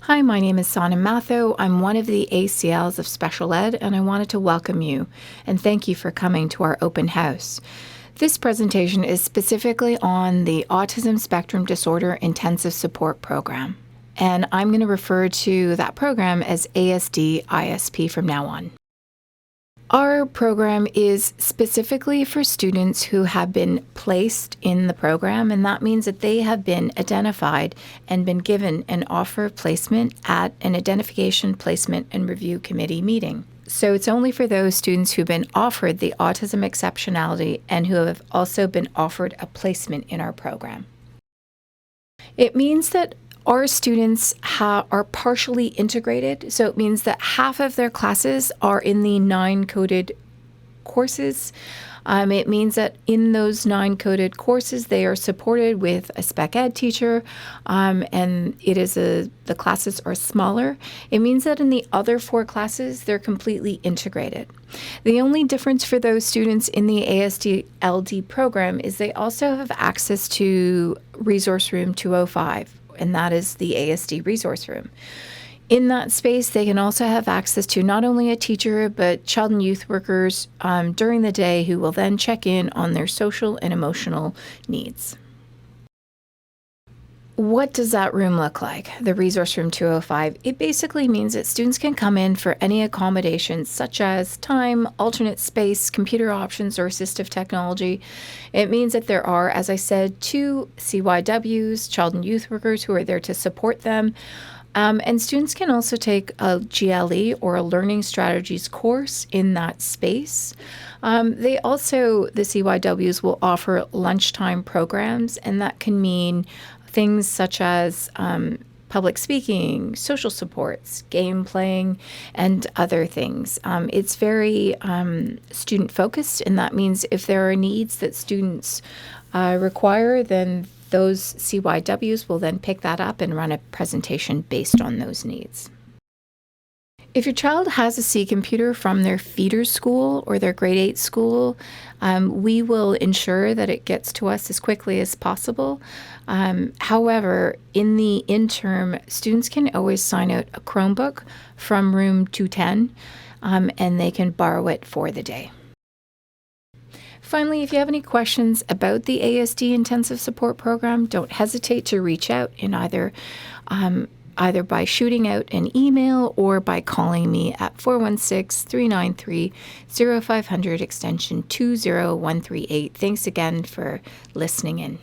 Hi, my name is Sana Matho. I'm one of the ACLs of Special Ed, and I wanted to welcome you and thank you for coming to our open house. This presentation is specifically on the Autism Spectrum Disorder Intensive Support Program, and I'm going to refer to that program as ASD ISP from now on. Our program is specifically for students who have been placed in the program, and that means that they have been identified and been given an offer of placement at an Identification, Placement, and Review Committee meeting. So it's only for those students who've been offered the autism exceptionality and who have also been offered a placement in our program. It means that our students are partially integrated, so it means that half of their classes are in the 9 coded courses. It means that in those 9 coded courses, they are supported with a spec ed teacher, and the classes are smaller. It means that in the other 4 classes, they're completely integrated. The only difference for those students in the ASD LD program is they also have access to Resource Room 205. And that is the ASD resource room. In that space, they can also have access to not only a teacher, but child and youth workers during the day who will then check in on their social and emotional needs. What does that room look like, the Resource Room 205? It basically means that students can come in for any accommodations such as time, alternate space, computer options, or assistive technology. It means that there are, as I said, 2 CYWs, child and youth workers, who are there to support them. And students can also take a GLE or a Learning Strategies course in that space. The CYWs will offer lunchtime programs, and that can mean things such as public speaking, social supports, game playing, and other things. It's very student-focused, and that means if there are needs that students require, then those CYWs will then pick that up and run a presentation based on those needs. If your child has a C computer from their feeder school or their grade 8 school, we will ensure that it gets to us as quickly as possible. However, in the interim, students can always sign out a Chromebook from room 210, and they can borrow it for the day. Finally, if you have any questions about the ASD Intensive Support Program, don't hesitate to reach out in either by shooting out an email or by calling me at 416-393-0500 extension 20138. Thanks again for listening in.